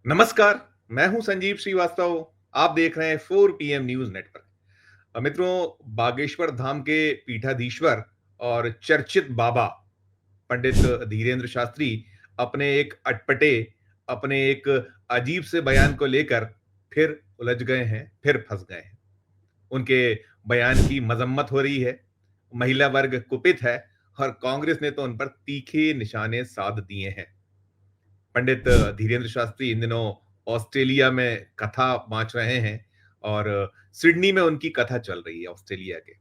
नमस्कार। मैं हूं संजीव श्रीवास्तव। आप देख रहे हैं 4 पीएम न्यूज नेटवर्क। मित्रों, बागेश्वर धाम के पीठाधीश्वर और चर्चित बाबा पंडित धीरेन्द्र शास्त्री अपने एक अटपटे, अपने एक अजीब से बयान को लेकर फिर उलझ गए हैं, फिर फंस गए हैं। उनके बयान की मजम्मत हो रही है, महिला वर्ग कुपित है और कांग्रेस ने तो उन पर तीखे निशाने साध दिए हैं। पंडित धीरेन्द्र शास्त्री इन दिनों ऑस्ट्रेलिया में कथा बाँच रहे हैं और सिडनी में उनकी कथा चल रही है ऑस्ट्रेलिया के।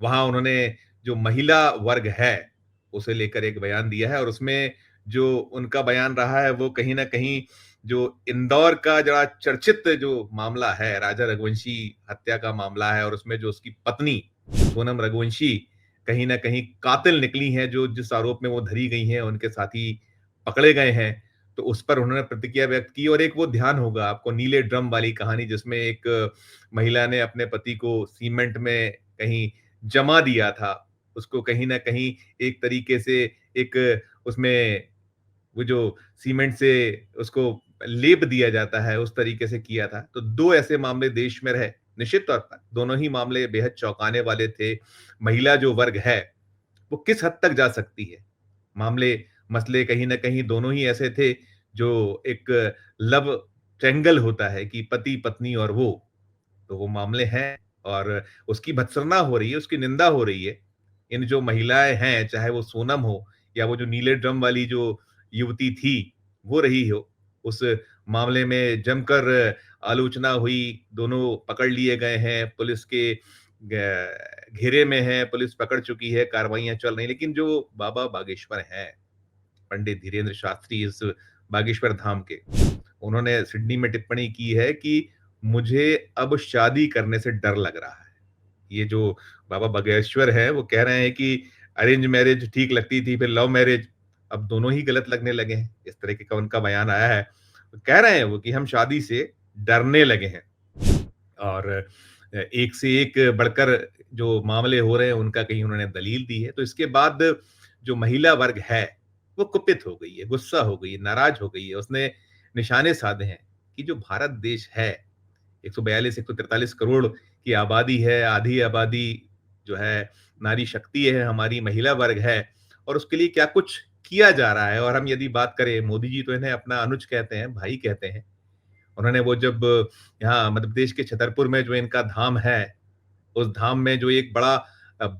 वहाँ उन्होंने जो महिला वर्ग है, उसे लेकर एक बयान दिया है और उसमें जो उनका बयान रहा है, वो कहीं न कहीं जो इंदौर का जरा चर्चित जो मामला है, राजा रघुवंशी हत्या का मामला है और उसमें जो उसकी पत्नी सोनम रघुवंशी कहीं न कहीं कातिल निकली हैं, जो जिस आरोप में वो धरी गई हैं, उनके साथी पकड़े गए हैं। तो उस पर उन्होंने प्रतिक्रिया व्यक्त की और एक वो ध्यान होगा आपको नीले ड्रम वाली कहानी जिसमें एक महिला ने अपने पति को सीमेंट में कहीं जमा दिया था। उसको कहीं न कहीं एक तरीके से एक उसमें वो जो सीमेंट से उसको लेप दिया जाता है, उस तरीके से किया था। तो 2 ऐसे मामले देश में रहे। निश्चित तौर पर दोनों ही मामले बेहद चौंकाने वाले थे। महिला जो वर्ग है, वो किस हद तक जा सकती है? मामले मसले कहीं न कहीं दोनों ही ऐसे थे जो एक लव ट्रायंगल होता है कि पति-पत्नी और वो, तो वो मामले हैं और उसकी भत्सना हो रही है, उसकी निंदा हो रही है। इन जो महिलाएँ हैं, चाहे वो सोनम हो या वो जो नीले ड्रम वाली जो युवती थी, वो रही हो, उस मामले में जमकर आलोचना हुई, दोनों पकड़ लिए गए हैं, पुलिस के घेरे में हैं, पुलिस पकड़ चुकी है, कार्रवाइयाँ चल रही हैं। लेकिन जो बाबा बागेश्वर हैं, पंडित धीरेन्द्र शास्त्री इस बागेश्वर धाम के, उन्होंने सिडनी में टिप्पणी की है कि मुझे अब शादी करने से डर लग रहा है। ये जो बाबा बागेश्वर हैं, वो कह रहे हैं कि अरेंज मैरिज ठीक लगती थी, फिर लव मैरिज अब दोनों ही गलत लगने लगे हैं। इस तरीके का उनका बयान आया है। कह रहे हैं वो कि हम शादी से डरने लगे हैं और एक से एक बढ़कर जो मामले हो रहे हैं, उनका कहीं उन्होंने दलील दी है। तो इसके बाद जो महिला वर्ग है, वो कुपित हो गई है, गुस्सा हो गई है, नाराज़ हो गई है। उसने निशाने साधे हैं कि जो भारत देश है, 142 143 करोड़ की आबादी है, आधी आबादी जो है नारी शक्ति है, हमारी महिला वर्ग है और उसके लिए क्या कुछ किया जा रहा है। और हम यदि बात करें, मोदी जी तो इन्हें अपना अनुज कहते हैं, भाई कहते हैं। उन्होंने वो जब यहाँ मध्य प्रदेश के छतरपुर में जो इनका धाम है, उस धाम में जो एक बड़ा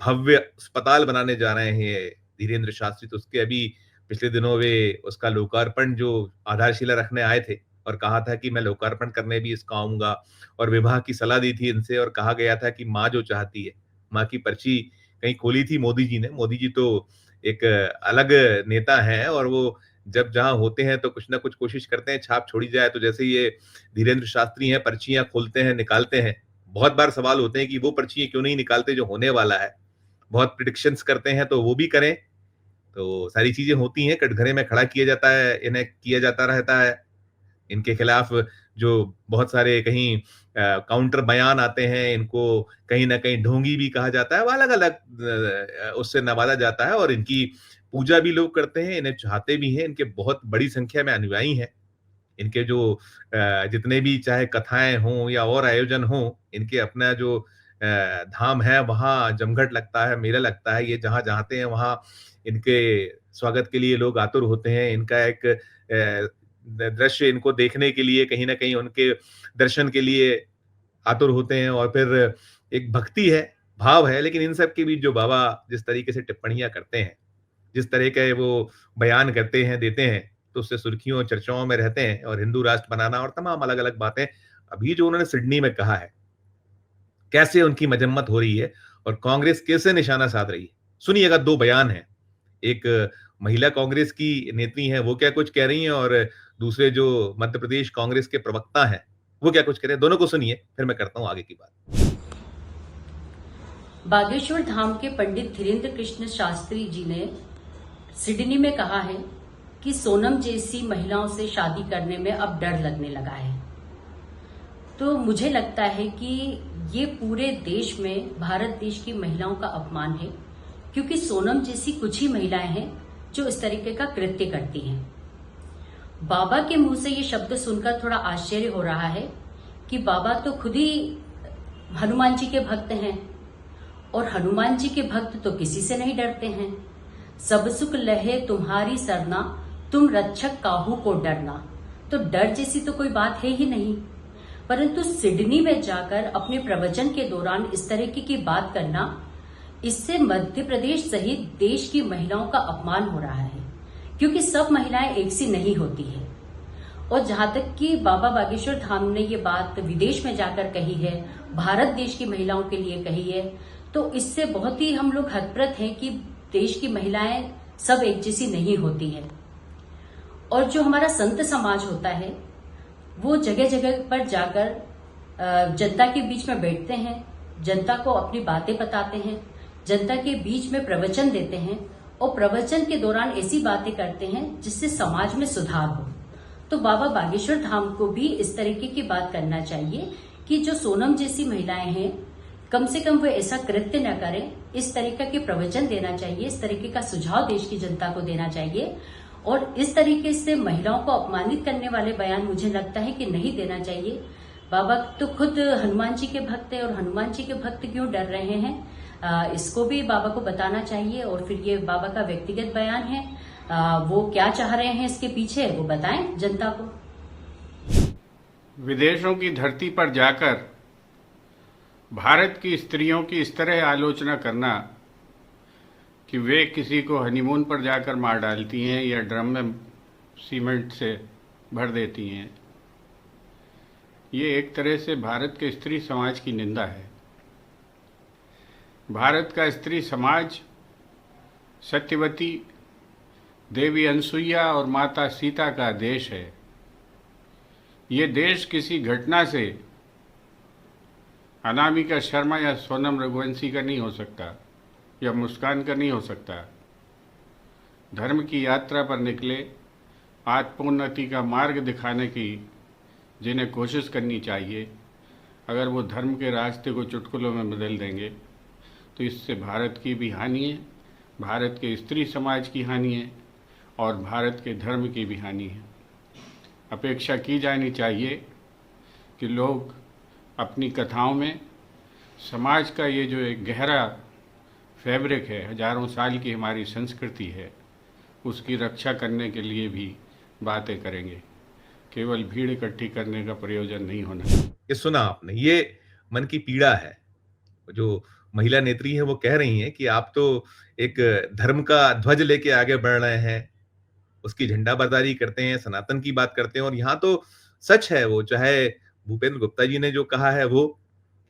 भव्य अस्पताल बनाने जा रहे हैं धीरेन्द्र शास्त्री, तो उसके अभी पिछले दिनों वे उसका लोकार्पण जो आधारशिला रखने आए थे और कहा था कि मैं लोकार्पण करने भी इसका आऊँगा और विवाह की सलाह दी थी इनसे और कहा गया था कि माँ जो चाहती है, माँ की पर्ची कहीं खोली थी मोदी जी ने। मोदी जी तो एक अलग नेता हैं और वो जब जहाँ होते हैं तो कुछ ना कुछ कोशिश करते हैं छाप छोड़ी जाए। तो जैसे ये धीरेन्द्र शास्त्री हैं, पर्चियाँ खोलते हैं, निकालते हैं। बहुत बार सवाल होते हैं कि वो पर्चियाँ क्यों नहीं निकालते जो होने वाला है। बहुत प्रेडिक्शंस करते हैं तो वो भी करें। तो सारी चीज़ें होती हैं, कटघरे में खड़ा किया जाता है, इन्हें किया जाता रहता है। इनके खिलाफ जो बहुत सारे कहीं काउंटर बयान आते हैं, इनको कहीं न कहीं ढोंगी भी कहा जाता है, वो अलग-अलग उससे नवाजा जाता है और इनकी पूजा भी लोग करते हैं, इन्हें चाहते भी हैं, इनके बहुत बड़ी संख्या में अनुयायी हैं। इनके जो जितने भी चाहे कथाएँ हों या और आयोजन हों, इनके अपना जो धाम है, वहाँ जमघट लगता है, मेला लगता है। ये जहाँ चाहते हैं, वहाँ इनके स्वागत के लिए लोग आतुर होते हैं। इनका एक दृश्य इनको देखने के लिए कहीं न कहीं उनके दर्शन के लिए आतुर होते हैं और फिर एक भक्ति है, भाव है। लेकिन इन सब के बीच जो बाबा जिस तरीके से टिप्पणियाँ करते हैं, जिस तरह के वो बयान करते हैं, देते हैं, तो उससे सुर्खियों और चर्चाओं में रहते हैं और हिंदू राष्ट्र बनाना और तमाम अलग-अलग बातें। अभी जो उन्होंने सिडनी में कहा है, कैसे उनकी मजम्मत हो रही है और कांग्रेस कैसे निशाना साध रही है। सुनिएगा 2 बयान हैं। एक महिला कांग्रेस की नेत्री हैं, वो क्या कुछ कह रही हैं और दूसरे जो मध्य प्रदेश कांग्रेस के प्रवक्ता हैं, वो क्या कुछ कह रहे हैं। दोनों को सुनिए, फिर मैं करता हूँ आगे की बात। बागेश्वर धाम के पंडित धीरेन्द्र कृष्ण शास्त्री जी ने सिडनी में कहा है कि सोनम जैसी महिलाओं से शादी करने में अब डर लगने लगा है। तो मुझे लगता है कि ये पूरे देश में भारत देश की महिलाओं का अपमान है, क्योंकि सोनम जैसी कुछ ही महिलाएं हैं जो इस तरीके का कृत्य करती हैं। बाबा के मुंह से ये शब्द सुनकर थोड़ा आश्चर्य हो रहा है कि बाबा तो खुद ही हनुमान जी के भक्त हैं, और हनुमान जी के भक्त तो किसी से नहीं डरते हैं। सब सुख लहे तुम्हारी सरना, तुम रक्षक काहू को डरना। तो डर जैसी तो कोई बात है ही नहीं। परंतु सिडनी में जाकर अपने प्रवचन के दौरान इस तरीके की बात करना, इससे मध्य प्रदेश सहित देश की महिलाओं का अपमान हो रहा है, क्योंकि सब महिलाएं एक सी नहीं होती है। और जहां तक कि बाबा बागेश्वर धाम ने ये बात विदेश में जाकर कही है, भारत देश की महिलाओं के लिए कही है, तो इससे बहुत ही हम लोग हतप्रत हैं कि देश की महिलाएं सब एक जैसी नहीं होती है। और जो हमारा संत समाज होता है, वो जगह जगह पर जाकर जनता के बीच में बैठते हैं, जनता को अपनी बातें बताते हैं, जनता के बीच में प्रवचन देते हैं, और प्रवचन के दौरान ऐसी बातें करते हैं जिससे समाज में सुधार हो। तो बाबा बागेश्वर धाम को भी इस तरीके की बात करना चाहिए कि जो सोनम जैसी महिलाएं हैं, कम से कम वो ऐसा कृत्य न करें, इस तरीके के प्रवचन देना चाहिए, इस तरीके का सुझाव देश की जनता को देना चाहिए। और इस तरीके से महिलाओं को अपमानित करने वाले बयान मुझे लगता है कि नहीं देना चाहिए। बाबा तो खुद हनुमान जी के भक्त हैं, और हनुमान जी के भक्त क्यों डर रहे हैं, इसको भी बाबा को बताना चाहिए। और फिर ये बाबा का व्यक्तिगत बयान है, वो क्या चाह रहे हैं इसके पीछे, वो बताएं जनता को। विदेशों की धरती पर जाकर भारत की स्त्रियों की इस तरह आलोचना करना कि वे किसी को हनीमून पर जाकर मार डालती हैं या ड्रम में सीमेंट से भर देती हैं, ये एक तरह से भारत के स्त्री समाज की निंदा है। भारत का स्त्री समाज सत्यवती, देवी अनसुईया और माता सीता का देश है। ये देश किसी घटना से अनामिका शर्मा या सोनम रघुवंशी का नहीं हो सकता, या मुस्कान का नहीं हो सकता। धर्म की यात्रा पर निकले, आत्मोन्नति का मार्ग दिखाने की जिन्हें कोशिश करनी चाहिए, अगर वो धर्म के रास्ते को चुटकुलों में बदल देंगे तो इससे भारत की भी हानि है, भारत के स्त्री समाज की हानि है, और भारत के धर्म की भी हानि है। अपेक्षा की जानी चाहिए कि लोग अपनी कथाओं में समाज का ये जो एक गहरा फैब्रिक है, हजारों साल की हमारी संस्कृति है, उसकी रक्षा करने के लिए भी बातें करेंगे। केवल भीड़ इकट्ठी करने का प्रयोजन नहीं होना। ये सुना आपने, ये मन की पीड़ा है। जो महिला नेत्री है वो कह रही हैं कि आप तो एक धर्म का ध्वज लेके आगे बढ़ रहे हैं, उसकी झंडाबरदारी करते हैं, सनातन की बात करते हैं, और यहाँ तो सच है वो, चाहे भूपेंद्र गुप्ता जी ने जो कहा है वो,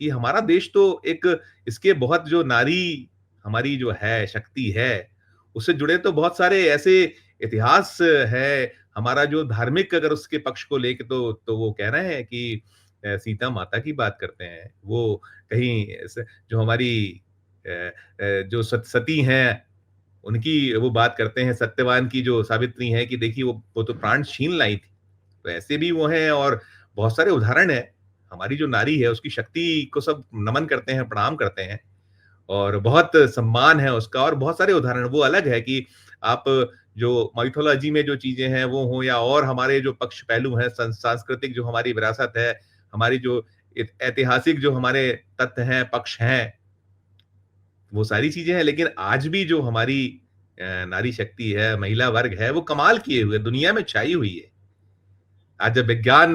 कि हमारा देश तो एक इसके बहुत जो नारी हमारी जो है शक्ति है, उससे जुड़े तो बहुत सारे ऐसे इतिहास है। हमारा जो धार्मिक अगर उसके पक्ष को लेके तो वो कह रहे हैं कि सीता माता की बात करते हैं, वो कहीं जो हमारी जो सती हैं उनकी वो बात करते हैं, सत्यवान की जो सावित्री है कि देखिए वो तो प्राण छीन लाई थी। तो ऐसे भी वो हैं, और बहुत सारे उदाहरण हैं। हमारी जो नारी है उसकी शक्ति को सब नमन करते हैं, प्रणाम करते हैं, और बहुत सम्मान है उसका, और बहुत सारे उदाहरण। वो अलग है कि आप जो माइथोलॉजी में जो चीजें हैं वो हो, या और हमारे जो पक्ष पहलू हैं, सांस्कृतिक जो हमारी विरासत है, हमारी जो ऐतिहासिक जो हमारे तथ्य हैं, पक्ष हैं, वो सारी चीजें हैं। लेकिन आज भी जो हमारी नारी शक्ति है, महिला वर्ग है, वो कमाल किए हुए दुनिया में छाई हुई है। आज जब विज्ञान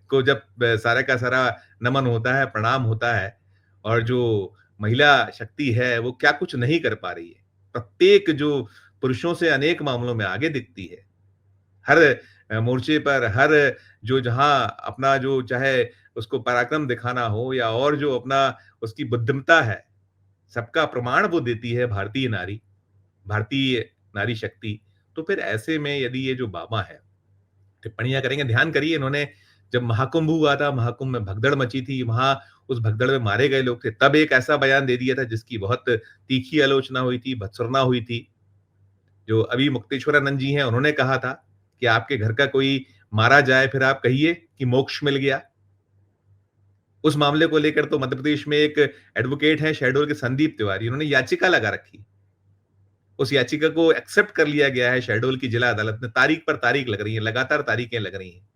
को जब सारा का सारा नमन होता है, प्रणाम होता है, और जो महिला शक्ति है वो क्या कुछ नहीं कर पा रही है, प्रत्येक जो पुरुषों से अनेक मामलों में आगे दिखती है, हर मोर्चे पर, हर जो जहां अपना जो चाहे उसको पराक्रम दिखाना हो, या और जो अपना उसकी बुद्धिमत्ता है, सबका प्रमाण वो देती है भारतीय नारी, भारतीय नारी शक्ति। तो फिर ऐसे में यदि ये जो बाबा है टिप्पणियां करेंगे, ध्यान करिए, इन्होंने जब महाकुंभ हुआ था, महाकुंभ में भगदड़ मची थी, वहां उस भगदड़ में मारे गए लोग थे, तब एक ऐसा बयान दे दिया था जिसकी बहुत तीखी आलोचना हुई थी, भत्सुरना हुई थी। जो अभी मुक्तेश्वरानंद जी हैं, उन्होंने कहा था कि आपके घर का कोई मारा जाए फिर आप कहिए कि मोक्ष मिल गया। उस मामले को लेकर तो मध्य प्रदेश में एक एडवोकेट हैं शहडोल के संदीप तिवारी, उन्होंने याचिका लगा रखी उस याचिका को एक्सेप्ट कर लिया गया है शहडोल की जिला अदालत में। तारीख पर तारीख लग रही है, लगातार तारीखें लग रही हैं।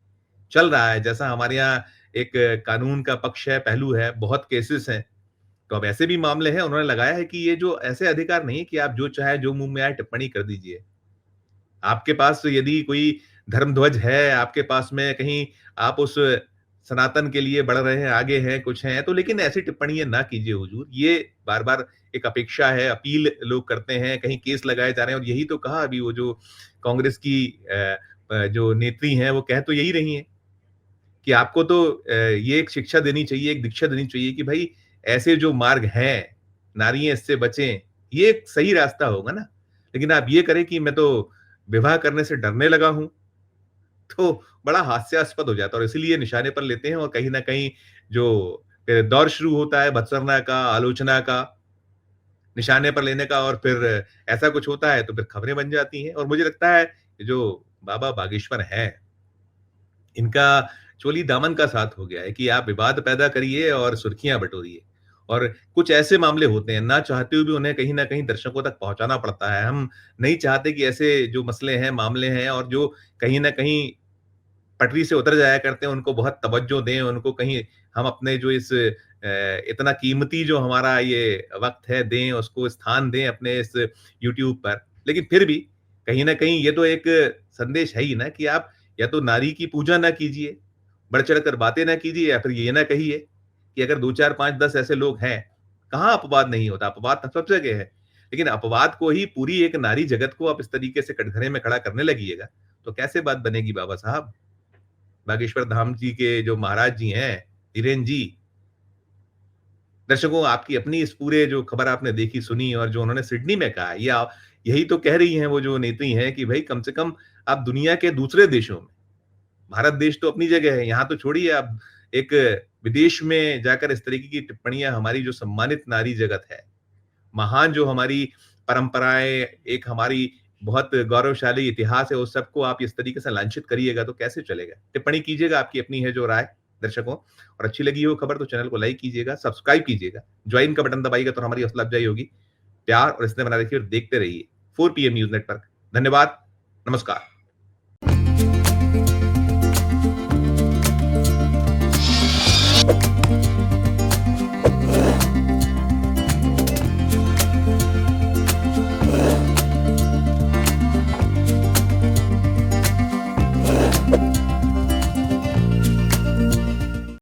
चल रहा है, जैसा हमारे यहाँ एक कानून का पक्ष है, पहलू है, बहुत केसेस हैं। तो अब ऐसे भी मामले हैं, उन्होंने लगाया है कि ये जो ऐसे अधिकार नहीं है कि आप जो चाहे, जो मुँह में आए टिप्पणी कर दीजिए। आपके पास यदि कोई धर्म ध्वज है, आपके पास में कहीं आप उस सनातन के लिए बढ़ रहे हैं, आगे हैं, कुछ हैं, तो लेकिन ऐसी टिप्पणियाँ ना कीजिए हुजूर। ये बार-बार एक अपेक्षा है, अपील लोग करते हैं, कहीं केस लगाए जा रहे हैं और यही तो कहा अभी वो जो कांग्रेस की जो नेत्री हैं, वो कह तो यही रही हैं कि आपको तो ये एक शिक्षा देनी चाहिए, एक दीक्षा देनी चाहिए कि भई ऐसे जो मार्ग हैं, नारियाँ इससे बचें, ये एक सही रास्ता होगा ना। लेकिन आप ये करें कि मैं तो विवाह करने से डरने लगा हूँ, तो बड़ा हास्यास्पद हो जाता है और इसीलिए निशाने पर लेते हैं और कहीं न कहीं जो दौर शुरू होता है भत्सरना का, आलोचना का, निशाने पर लेने का और फिर ऐसा कुछ होता है तो फिर खबरें बन जाती हैं और मुझे लगता है कि जो बाबा बागेश्वर हैं, इनका चोली दामन का साथ हो गया है कि आप विवाद पैदा करिए और सुर्खियाँ बटोरिए। और कुछ ऐसे मामले होते हैं, ना चाहते हुए भी उन्हें कहीं न कहीं दर्शकों तक पहुँचाना पड़ता है। हम नहीं चाहते कि ऐसे जो मसले हैं, मामले हैं और जो कहीं न कहीं पटरी से उतर जाया करते हैं, उनको बहुत तवज्जो दें, उनको कहीं हम अपने जो इस इतना कीमती जो हमारा ये वक़्त है दें, उसको स्थान दें अपने इस यूट्यूब पर। लेकिन फिर भी कहीं न कहीं ये तो एक संदेश है ही ना कि आप या तो नारी की पूजा ना कीजिए, बढ़-चढ़ कर बातें ना कीजिए या फिर ये ना कहिए कि अगर 2, 4, 5, 10 ऐसे लोग हैं, कहाँ अपवाद नहीं होता? अपवाद तो सब जगह है। लेकिन अपवाद को ही पूरी एक नारी जगत को आप इस तरीके से कटघरे में खड़ा करने लगिएगा, तो कैसे बात बनेगी बाबा साहब? बागेश्वर धाम जी के जो महाराज जी हैं, धीरेन जी, दर्शकों आपकी अपनी इस पूरे जो खबर आपने देखी, सुनी और जो उन्होंने सिडनी में कहा, यही तो कह रही हैं वो जो नेत्री हैं कि भई कम से कम आप दुनिया के दूसरे देशों में भारत देश तो अपनी जगह है, यहाँ तो छोड़िए आप एक विदेश में जाकर इस तरीके की टिप्पणियाँ हमारी जो सम्मानित नारी जगत है, महान जो हमारी परंपराएँ, एक हमारी बहुत गौरवशाली इतिहास है, उस सबको आप इस तरीके से लांछित करिएगा तो कैसे चलेगा? टिप्पणी कीजिएगा, आपकी अपनी है जो राय दर्शकों और अच्छी लगी हो खबर तो चैनल को लाइक कीजिएगा, सब्सक्राइब कीजिएगा, जॉइन का बटन दबाइएगा तो हमारी हौसला अफ़ज़ाई होगी। प्यार और स्नेह बना रखिए और देखते रहिए 4 पीएम न्यूज़ नेटवर्क। धन्यवाद, नमस्कार।